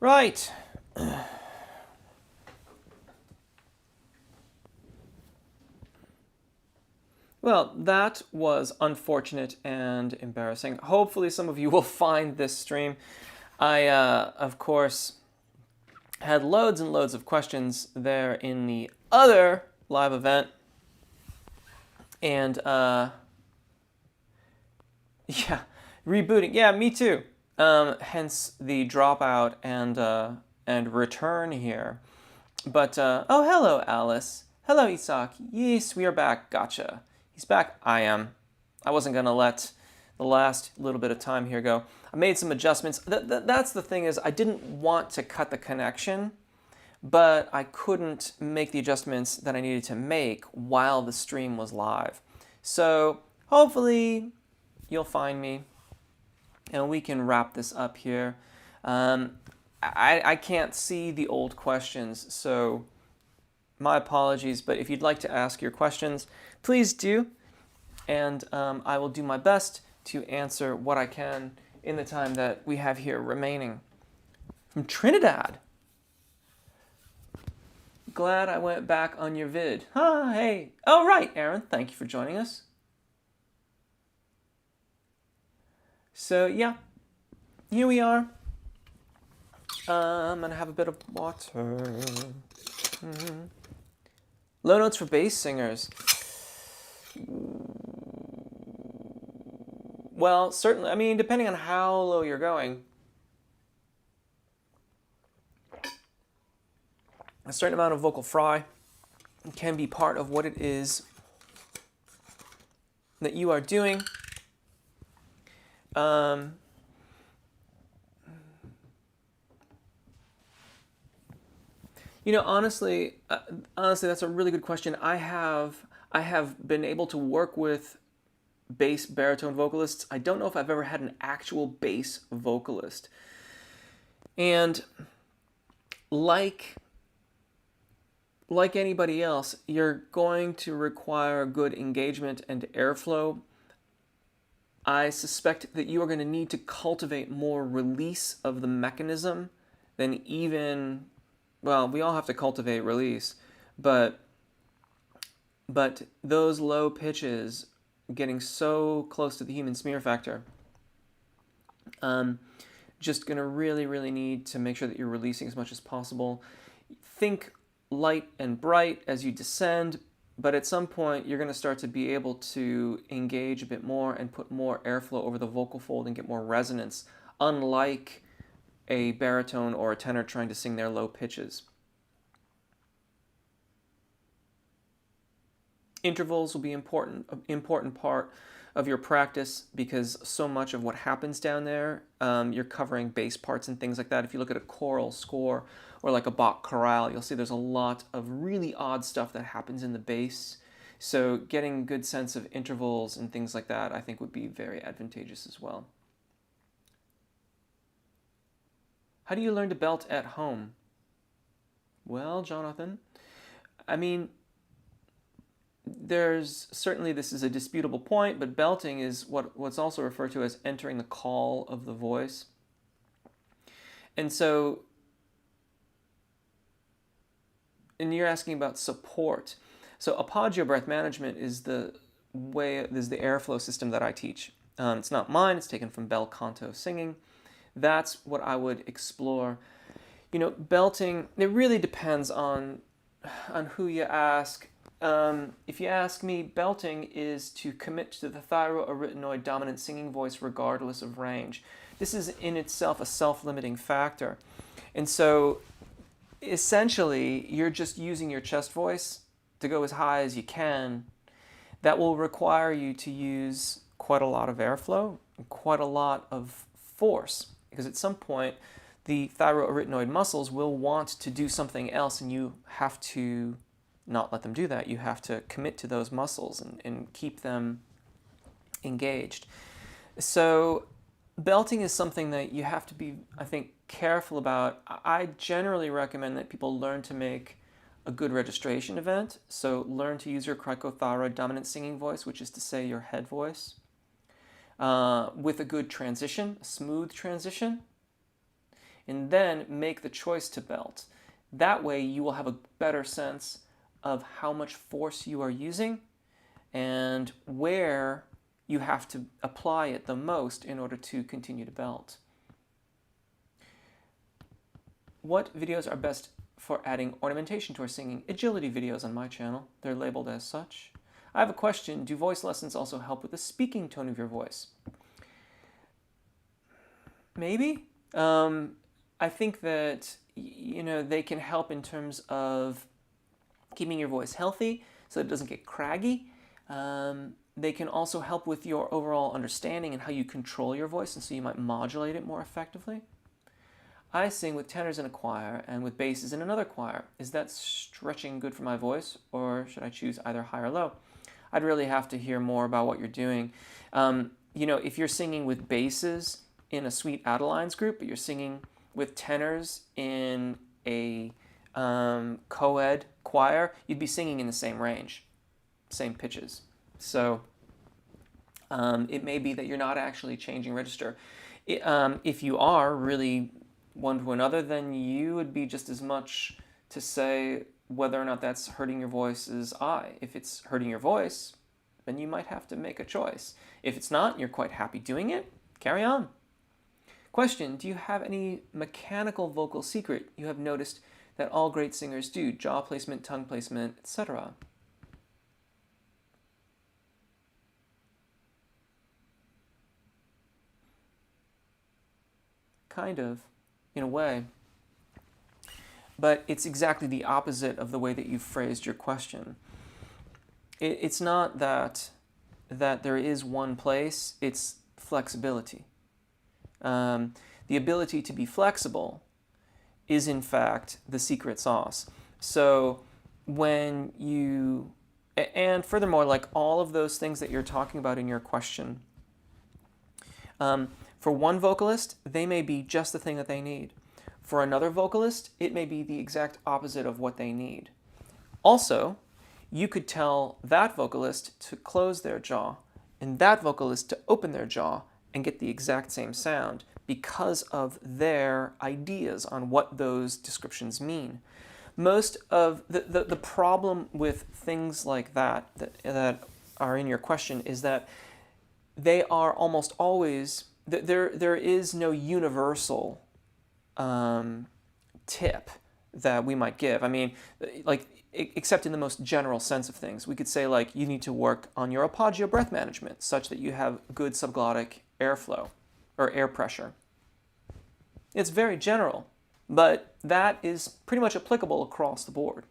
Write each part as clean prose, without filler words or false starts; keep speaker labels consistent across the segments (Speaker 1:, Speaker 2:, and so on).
Speaker 1: Right. Well, that was unfortunate and embarrassing. Hopefully, some of you will find this stream. I, of course, had loads and loads of questions there in the other live event. And, yeah, rebooting. Yeah, me too. Hence the dropout and return here. But, oh, hello, Alice. Hello, Isak. Yes, we are back. Gotcha. He's back. I am. I wasn't going to let the last little bit of time here go. I made some adjustments. That's the thing is I didn't want to cut the connection, but I couldn't make the adjustments that I needed to make while the stream was live. So hopefully you'll find me and we can wrap this up here. I can't see the old questions, so my apologies, but if you'd like to ask your questions, please do, and I will do my best to answer what I can in the time that we have here remaining. From Trinidad. Glad I went back on your vid. Huh, hey. Oh, right, Aaron. Thank you for joining us. So, yeah. Here we are. I'm going to have a bit of water. Low notes for bass singers. Well, certainly, I mean, depending on how low you're going, a certain amount of vocal fry can be part of what it is that you are doing. You know, honestly, that's a really good question. I have been able to work with bass baritone vocalists. I don't know if I've ever had an actual bass vocalist. And like anybody else, you're going to require good engagement and airflow. I suspect that you are going to need to cultivate more release of the mechanism than even, well, we all have to cultivate release, but those low pitches getting so close to the human smear factor, just going to really need to make sure that you're releasing as much as possible. Think light and bright as you descend, but at some point you're going to start to be able to engage a bit more and put more airflow over the vocal fold and get more resonance, unlike a baritone or a tenor trying to sing their low pitches. Intervals will be an important part of your practice because so much of what happens down there, you're covering bass parts and things like that. If you look at a choral score or like a Bach chorale, you'll see there's a lot of really odd stuff that happens in the bass. So getting a good sense of intervals and things like that, I think would be very advantageous as well. How do you learn to belt at home? Well, Jonathan, I mean, there's certainly, this is a disputable point, but belting is what's also referred to as entering the call of the voice. And so, and you're asking about support. So apagio breath management is the airflow system that I teach. It's not mine, it's taken from bel canto singing. That's what I would explore. You know, belting, it really depends on who you ask. If you ask me, belting is to commit to the thyroarytenoid dominant singing voice regardless of range. This is in itself a self-limiting factor. And so essentially, you're just using your chest voice to go as high as you can. That will require you to use quite a lot of airflow and quite a lot of force, because at some point the thyroarytenoid muscles will want to do something else and you have to not let them do that. You have to commit to those muscles and keep them engaged. So belting is something that you have to be, I think, careful about. I generally recommend that people learn to make a good registration event. So learn to use your cricothyroid dominant singing voice, which is to say your head voice, with a good transition, a smooth transition. and then make the choice to belt. That way you will have a better sense of how much force you are using and where you have to apply it the most in order to continue to belt. What videos are best for adding ornamentation to our singing? Agility videos on my channel. They're labeled as such. I have a question. Do voice lessons also help with the speaking tone of your voice? Maybe. I think that, they can help in terms of keeping your voice healthy so it doesn't get craggy. They can also help with your overall understanding and how you control your voice, and so you might modulate it more effectively. I sing with tenors in a choir and with basses in another choir. Is that stretching good for my voice, or should I choose either high or low? I'd really have to hear more about what you're doing. If you're singing with basses in a Sweet Adelines group, but you're singing with tenors in a co-ed choir, you'd be singing in the same range, same pitches. So it may be that you're not actually changing register. If you are really one to another, then you would be just as much to say whether or not that's hurting your voice as I. If it's hurting your voice, then you might have to make a choice. If it's not, and you're quite happy doing it, carry on. Question, do you have any mechanical vocal secret you have noticed that all great singers do? Jaw placement, tongue placement, etc. Kind of, in a way. But it's exactly the opposite of the way that you phrased your question. It's not that there is one place, it's flexibility. The ability to be flexible is in fact the secret sauce. So when you, and furthermore, like all of those things that you're talking about in your question, for one vocalist, they may be just the thing that they need. For another vocalist, it may be the exact opposite of what they need. Also, you could tell that vocalist to close their jaw and that vocalist to open their jaw and get the exact same sound because of their ideas on what those descriptions mean. Most of the problem with things like that are in your question is that they are almost always, there is no universal tip that we might give. I mean, like, except in the most general sense of things. We could say, like, you need to work on your arpeggio breath management such that you have good subglottic airflow or air pressure. It's very general, but that is pretty much applicable across the board.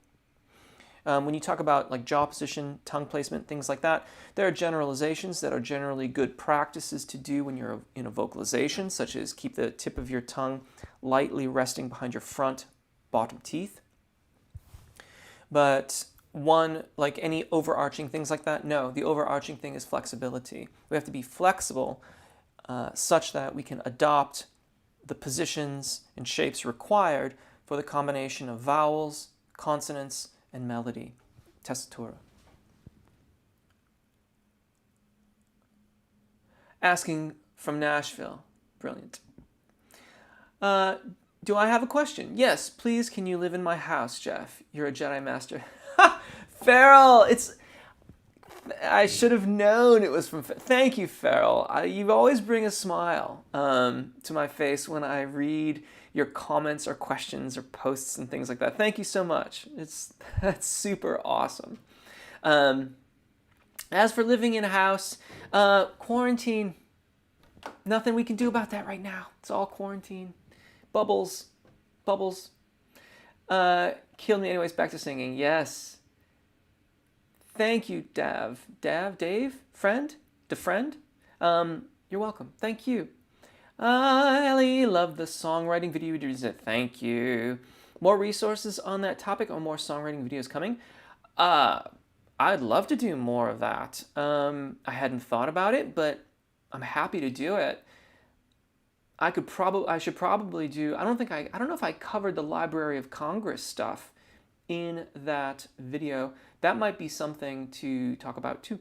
Speaker 1: When you talk about like jaw position, tongue placement, things like that, there are generalizations that are generally good practices to do when you're in a vocalization, such as keep the tip of your tongue lightly resting behind your front bottom teeth. But one, like any overarching things like that, no, the overarching thing is flexibility. We have to be flexible such that we can adopt the positions and shapes required for the combination of vowels, consonants, and melody, tessitura. Asking from Nashville, brilliant. Do I have a question? Yes, please, can you live in my house, Jeff? You're a Jedi Master. Farrell, I should have known it was from, thank you, Farrell. You always bring a smile to my face when I read your comments or questions or posts and things like that. Thank you so much. That's super awesome. As for living in a house, quarantine, nothing we can do about that right now. It's all quarantine. Bubbles. Killed me anyways, back to singing. Yes. Thank you, Dave, friend, you're welcome. Thank you. Ellie, love the songwriting video you did. Thank you. More resources on that topic or more songwriting videos coming? I'd love to do more of that. I hadn't thought about it, but I'm happy to do it. I should probably do, I don't know if I covered the Library of Congress stuff in that video. That might be something to talk about too.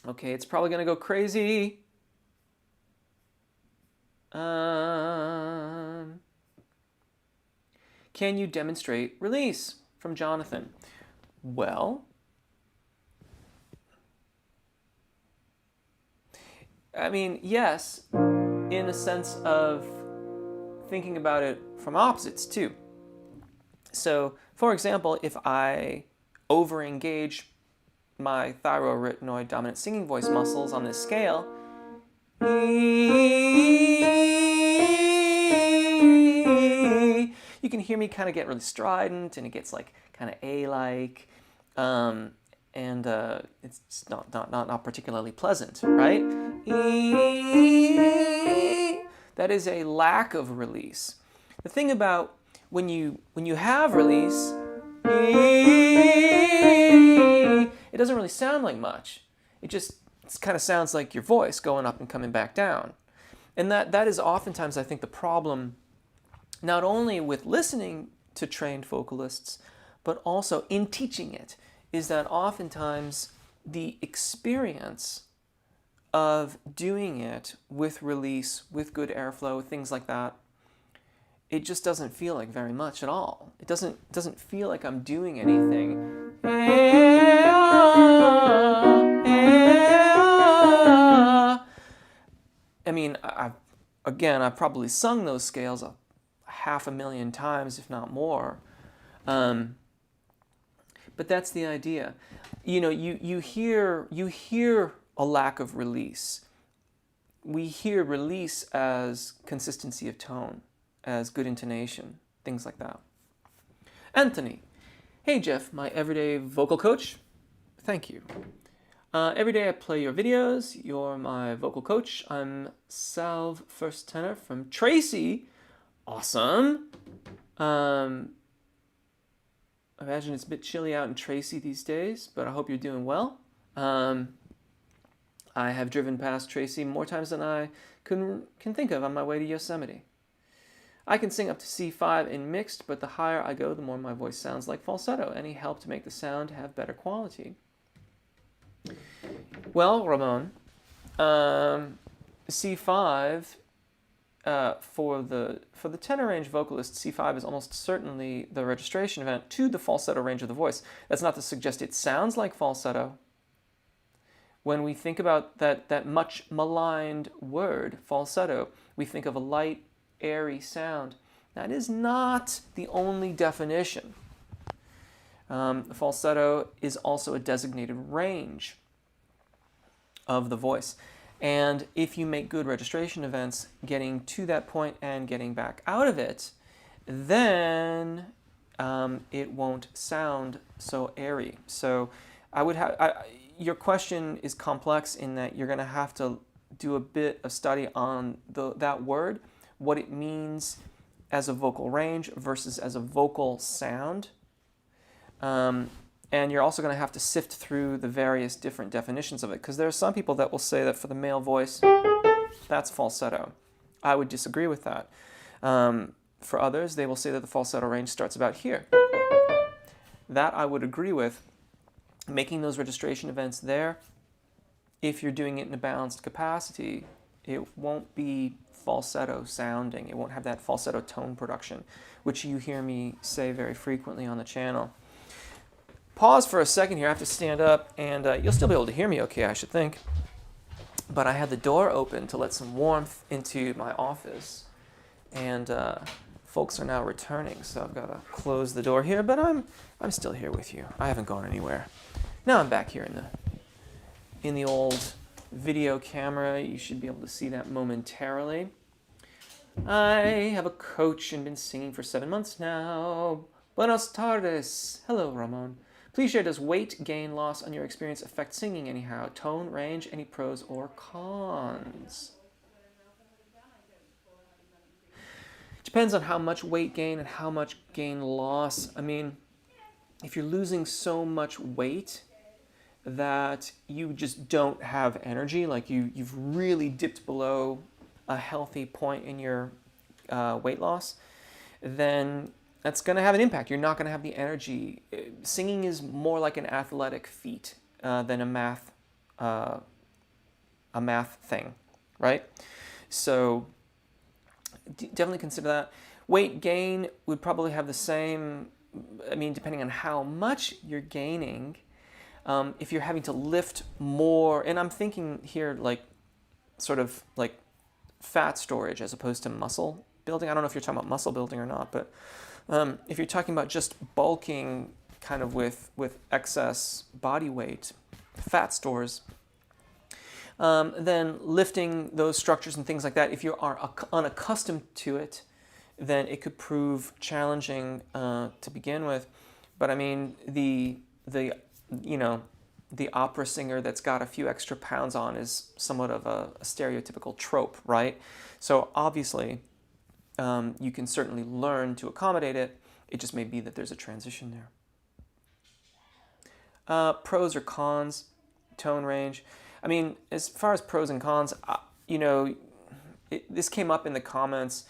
Speaker 1: Okay, it's probably gonna go crazy. Can you demonstrate release? From Jonathan. Well, I mean, yes, in a sense of thinking about it from opposites too. So, for example, if I overengage my thyroarytenoid dominant singing voice muscles on this scale, you can hear me kind of get really strident, and it gets like kind of A-like, and it's just not particularly pleasant, right? That is a lack of release. The thing about when you have release, it doesn't really sound like much. It kind of sounds like your voice going up and coming back down. And that is oftentimes, I think, the problem, not only with listening to trained vocalists, but also in teaching it, is that oftentimes the experience of doing it with release, with good airflow, things like that, it just doesn't feel like very much at all. It doesn't feel like I'm doing anything. I mean, I've probably sung those scales 500,000 times, if not more. But that's the idea. You know, you hear a lack of release. We hear release as consistency of tone, as good intonation, things like that. Anthony. Hey Jeff, my everyday vocal coach. Thank you. Every day I play your videos. You're my vocal coach. I'm Salve First Tenor from Tracy. Awesome. I imagine it's a bit chilly out in Tracy these days, but I hope you're doing well. I have driven past Tracy more times than I can think of on my way to Yosemite. I can sing up to C5 in mixed, but the higher I go, the more my voice sounds like falsetto. Any help to make the sound have better quality? Well, Ramon, C5 for the tenor range vocalist, C5 is almost certainly the registration event to the falsetto range of the voice. That's not to suggest it sounds like falsetto. When we think about that much maligned word, falsetto, we think of a light, airy sound. That is not the only definition. Falsetto is also a designated range of the voice. And if you make good registration events, getting to that point and getting back out of it, then it won't sound so airy. So your question is complex in that you're going to have to do a bit of study on that word, what it means as a vocal range versus as a vocal sound. And you're also going to have to sift through the various different definitions of it, because there are some people that will say that for the male voice, that's falsetto. I would disagree with that. For others, they will say that the falsetto range starts about here. That I would agree with. Making those registration events there, if you're doing it in a balanced capacity, it won't be falsetto sounding. It won't have that falsetto tone production, which you hear me say very frequently on the channel. Pause for a second here. I have to stand up, and you'll still be able to hear me okay, I should think. But I had the door open to let some warmth into my office, and folks are now returning, so I've got to close the door here, but I'm still here with you. I haven't gone anywhere. Now I'm back here in the old video camera. You should be able to see that momentarily. I have a coach and been singing for 7 months now. Buenas tardes. Hello, Ramon. Please share, does weight gain loss on your experience affect singing anyhow? Tone, range, any pros or cons? Depends on how much weight gain and how much gain loss. I mean, if you're losing so much weight that you just don't have energy, like you've really dipped below a healthy point in your weight loss, then that's going to have an impact. You're not going to have the energy. Singing is more like an athletic feat than a math thing, right? So definitely consider that. Weight gain would probably have the same, I mean, depending on how much you're gaining. If you're having to lift more, and I'm thinking here like sort of like fat storage as opposed to muscle building. I don't know if you're talking about muscle building or not, but if you're talking about just bulking kind of with excess body weight, fat stores, then lifting those structures and things like that, if you are unaccustomed to it, then it could prove challenging to begin with. But I mean, the opera singer that's got a few extra pounds on is somewhat of a stereotypical trope, right? So obviously, you can certainly learn to accommodate it. It just may be that there's a transition there. Pros or cons, tone range. I mean, as far as pros and cons, this came up in the comments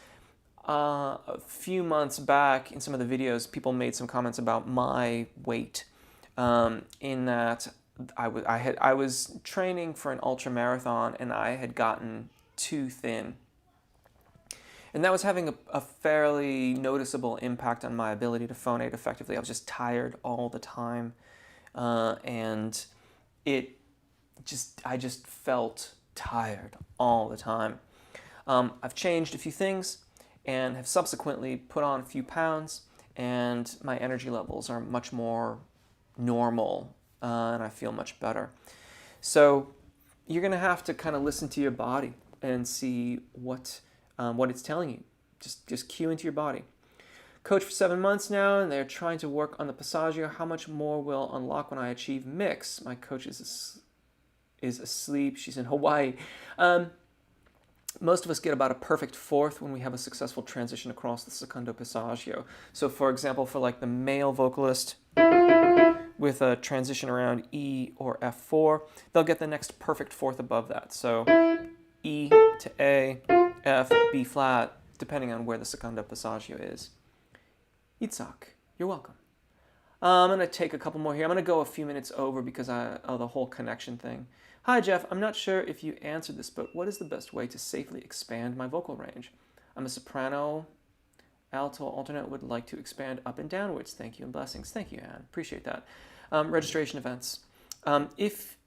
Speaker 1: a few months back in some of the videos. People made some comments about my weight, in that I was training for an ultra marathon and I had gotten too thin. And that was having a fairly noticeable impact on my ability to phonate effectively. I was just tired all the time. And I just felt tired all the time. I've changed a few things and have subsequently put on a few pounds, and my energy levels are much more normal, and I feel much better. So you're going to have to kind of listen to your body and see what it's telling you. Just cue into your body. Coach for 7 months now, and they're trying to work on the passaggio. How much more will unlock when I achieve mix? My coach is asleep. She's in Hawaii. Most of us get about a perfect fourth when we have a successful transition across the secondo passaggio. So for example, for like the male vocalist with a transition around E or F4, they'll get the next perfect fourth above that. So E to A, F, B flat, depending on where the secondo passaggio is. Itzhak, you're welcome. I'm going to take a couple more here. I'm going to go a few minutes over because of the whole connection thing. Hi, Jeff. I'm not sure if you answered this, but what is the best way to safely expand my vocal range? I'm a soprano, alto, alternate, would like to expand up and downwards. Thank you and blessings. Thank you, Anne. Appreciate that. Registration events. If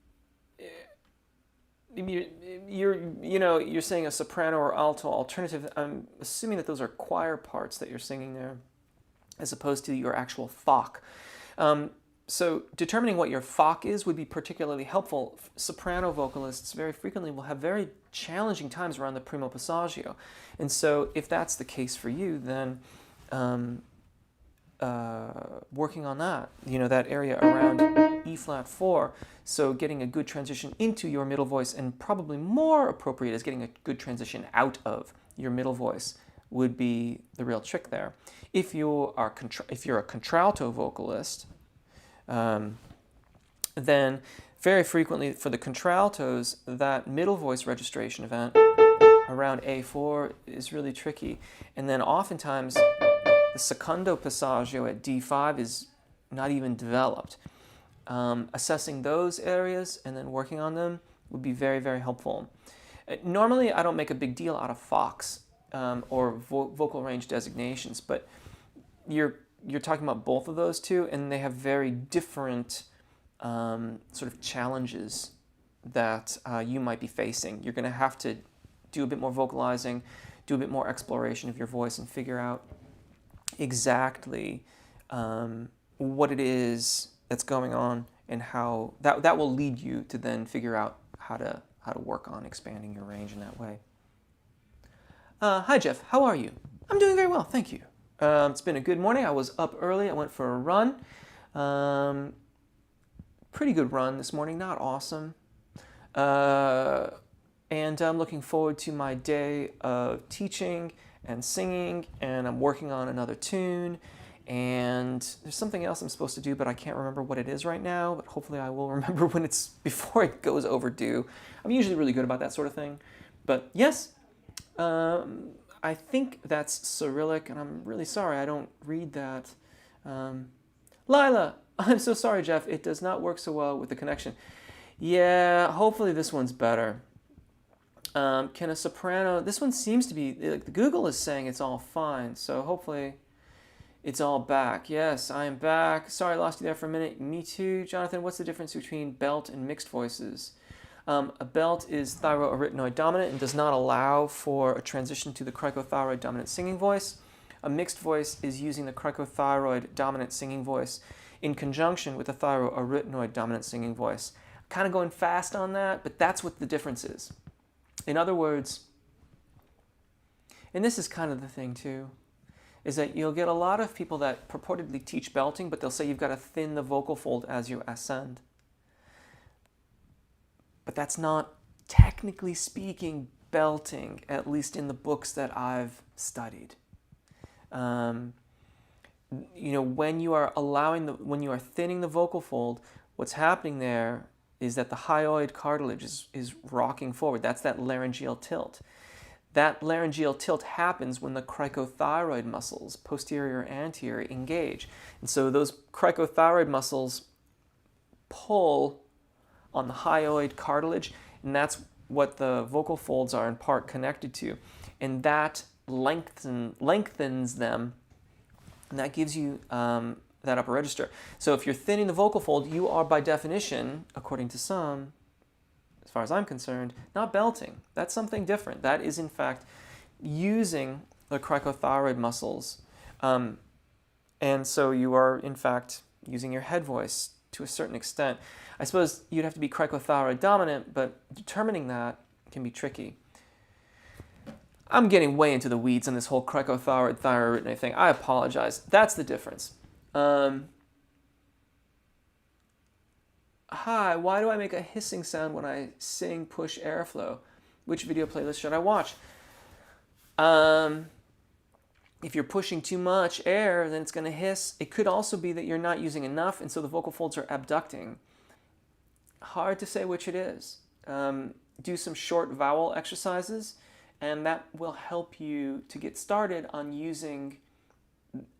Speaker 1: you're saying a soprano or alto alternative, I'm assuming that those are choir parts that you're singing there, as opposed to your actual FOC. So determining what your FOC is would be particularly helpful. Soprano vocalists very frequently will have very challenging times around the primo passaggio. And so if that's the case for you, then working on that, that area around E flat 4, so getting a good transition into your middle voice, and probably more appropriate is getting a good transition out of your middle voice, would be the real trick there. If you're a contralto vocalist, then very frequently for the contraltos, that middle voice registration event around A4 is really tricky. And then oftentimes the secondo passaggio at D5 is not even developed. Assessing those areas and then working on them would be very, very helpful. Normally, I don't make a big deal out of FOCs or vocal range designations, but you're talking about both of those two, and they have very different sort of challenges that you might be facing. You're going to have to do a bit more vocalizing, do a bit more exploration of your voice, and figure out exactly what it is that's going on, and how that will lead you to then figure out how to work on expanding your range in that way. Hi Jeff, how are you? I'm doing very well, thank you. It's been a good morning. I was up early. I went for a run. Pretty good run this morning, not awesome. And I'm looking forward to my day of teaching and singing, and I'm working on another tune. And there's something else I'm supposed to do, but I can't remember what it is right now, but hopefully I will remember when it's before it goes overdue. I'm usually really good about that sort of thing. But yes, I think that's Cyrillic, and I'm really sorry I don't read that. Lila, I'm so sorry, Jeff. It does not work so well with the connection. Yeah, hopefully this one's better. Can a soprano, this one seems to be, like, Google is saying it's all fine, so hopefully it's all back. Yes, I am back. Sorry, I lost you there for a minute. Me too. Jonathan, what's the difference between belt and mixed voices? A belt is thyroarytenoid dominant and does not allow for a transition to the cricothyroid dominant singing voice. A mixed voice is using the cricothyroid dominant singing voice in conjunction with the thyroarytenoid dominant singing voice. Kind of going fast on that, but that's what the difference is. In other words, and this is kind of the thing too, is that you'll get a lot of people that purportedly teach belting, but they'll say you've got to thin the vocal fold as you ascend. But that's not, technically speaking, belting, at least in the books that I've studied. When you are when you are thinning the vocal fold, what's happening there is that the hyoid cartilage is rocking forward. That's that laryngeal tilt. That laryngeal tilt happens when the cricothyroid muscles, posterior, anterior, engage. And so those cricothyroid muscles pull on the hyoid cartilage, and that's what the vocal folds are in part connected to. And that lengthens them, and that gives you that upper register. So if you're thinning the vocal fold, you are by definition, according to some, as far as I'm concerned, not belting. That's something different. That is, in fact, using the cricothyroid muscles. And so you are, in fact, using your head voice to a certain extent. I suppose you'd have to be cricothyroid dominant, but determining that can be tricky. I'm getting way into the weeds on this whole cricothyroid thyroarytenoid thing. I apologize. That's the difference. Hi, why do I make a hissing sound when I sing push airflow? Which video playlist should I watch? If you're pushing too much air, then it's going to hiss. It could also be that you're not using enough, and so the vocal folds are abducting. Hard to say which it is. Do some short vowel exercises, and that will help you to get started on using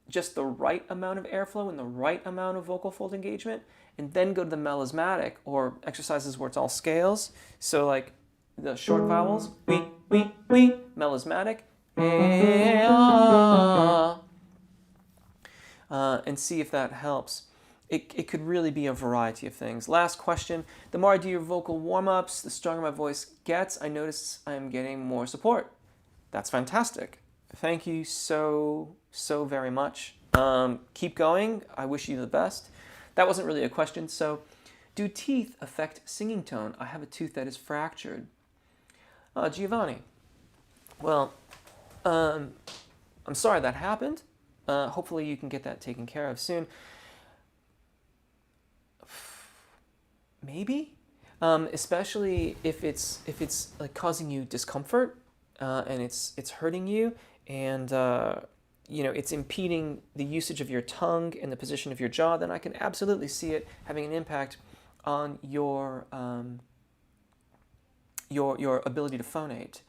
Speaker 1: just the right amount of airflow and the right amount of vocal fold engagement, and then go to the melismatic, or exercises where it's all scales. So like the short vowels, wee, wee, wee, melismatic, and see if that helps. It could really be a variety of things. Last question. The more I do your vocal warm-ups, the stronger my voice gets. I notice I'm getting more support. That's fantastic. Thank you so very much. Keep going. I wish you the best. That wasn't really a question. So, do teeth affect singing tone? I have a tooth that is fractured. Giovanni. Well, I'm sorry that happened. Hopefully you can get that taken care of soon. Maybe, especially if it's like causing you discomfort, and it's hurting you, and it's impeding the usage of your tongue and the position of your jaw. Then I can absolutely see it having an impact on your ability to phonate.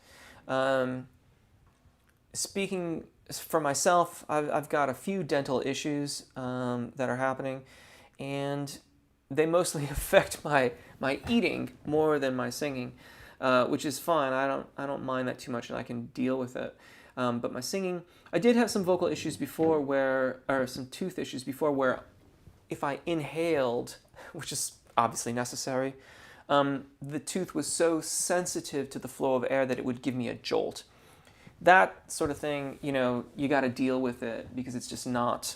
Speaker 1: Speaking for myself, I've got a few dental issues that are happening, and they mostly affect my eating more than my singing, which is fine. I don't mind that too much, and I can deal with it. But my singing, I did have some vocal issues before or some tooth issues before, where if I inhaled, which is obviously necessary, the tooth was so sensitive to the flow of air that it would give me a jolt. That sort of thing, you got to deal with it, because it's just not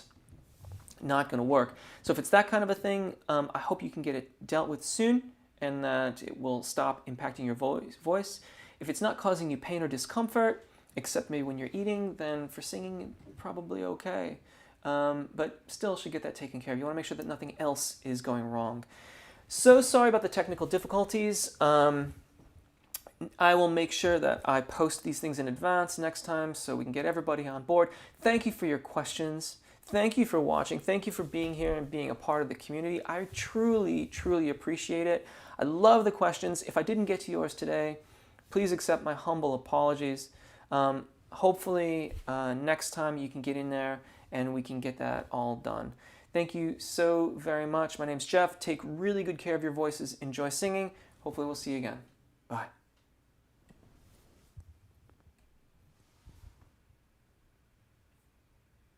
Speaker 1: going to work. So if it's that kind of a thing, I hope you can get it dealt with soon, and that it will stop impacting your voice. If it's not causing you pain or discomfort, except maybe when you're eating, then for singing, probably okay. But still should get that taken care of. You want to make sure that nothing else is going wrong. So sorry about the technical difficulties. I will make sure that I post these things in advance next time so we can get everybody on board. Thank you for your questions. Thank you for watching. Thank you for being here and being a part of the community. I truly, truly appreciate it. I love the questions. If I didn't get to yours today, please accept my humble apologies. Hopefully next time you can get in there and we can get that all done. Thank you so very much. My name's Jeff. Take really good care of your voices. Enjoy singing. Hopefully we'll see you again. Bye.